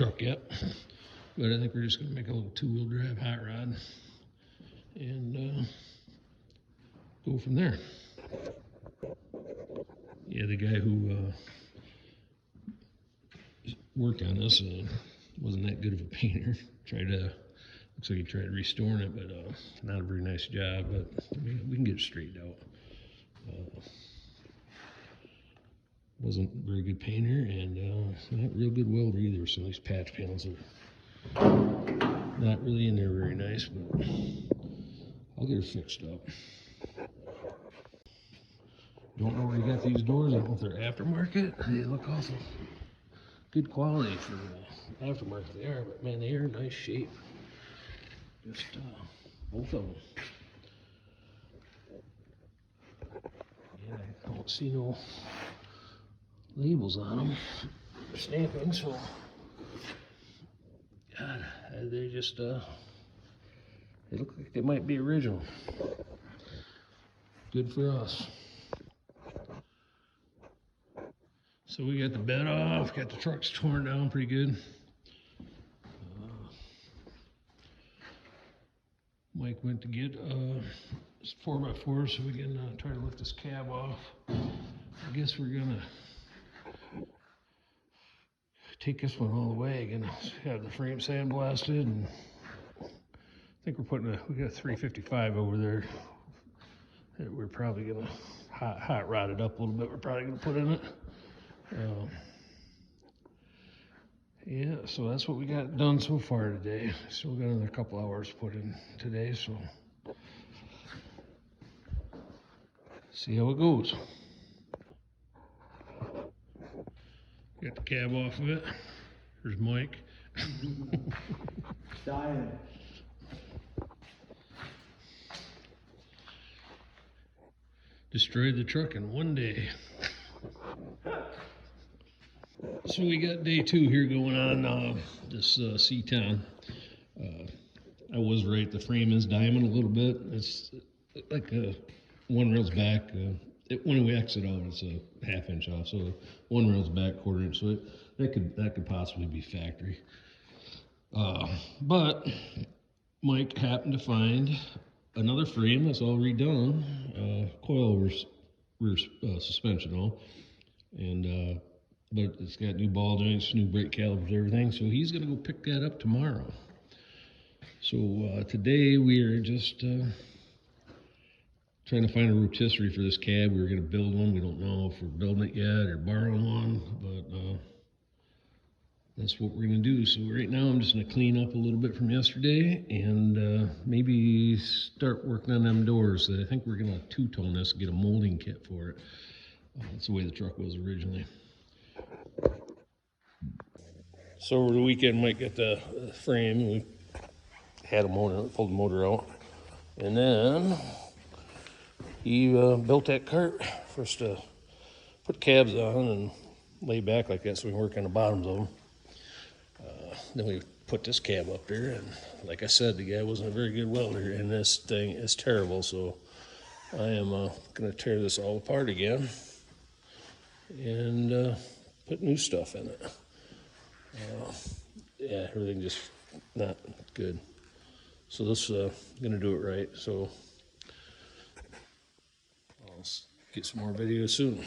truck yet, but I think we're just going to make a little two-wheel drive hot rod and go from there. Yeah, the guy who worked on this wasn't that good of a painter. Looks like he tried restoring it, but not a very nice job, but we can get it straightened out. Wasn't a very good painter, and not real good welder either, so these patch panels are not really in there very nice, but I'll get it fixed up. Don't know where you got these doors. I don't know if they're aftermarket. They look awful good quality for aftermarket they are, but man, they are in nice shape. Just both of them. Yeah, I don't see no labels on them, stamping, so God, they just they look like they might be original. Good for us. So we got the bed off, got the trucks torn down pretty good. Mike went to get 4x4 so we can try to lift this cab off. I guess we're gonna take this one all the way. Gonna have the frame sandblasted, and I think we got a 355 over there that we're probably gonna hot rod it up a little bit. We're probably gonna put in it. Yeah, so that's what we got done so far today. Still got another couple hours to put in today, so see how it goes. Got the cab off of it. There's Mike. Dying. Destroyed the truck in one day. So we got day 2 here going on this C10. I was right, the frame is diamond a little bit. It's like one rail's back. When we exit out, it's a ½ inch off, so one rail's back 1/4 inch. So that could possibly be factory. But Mike happened to find another frame that's all redone, coilover rear suspension all, and but it's got new ball joints, new brake calipers, everything. So he's gonna go pick that up tomorrow. So today we are just trying to find a rotisserie for this cab. We were gonna build one. We don't know if we're building it yet or borrowing one, but that's what we're gonna do. So right now I'm just gonna clean up a little bit from yesterday and maybe start working on them doors. I think we're gonna two-tone this and get a molding kit for it. That's the way the truck was originally. So over the weekend, Mike got the frame. We had a motor, pulled the motor out, and then he built that cart for us to put cabs on and lay back like that so we can work on the bottoms of them. Then we put this cab up there, and like I said, the guy wasn't a very good welder, and this thing is terrible, so I am going to tear this all apart again and put new stuff in it. Yeah, everything just not good. So this gonna do it right. So I'll get some more videos soon.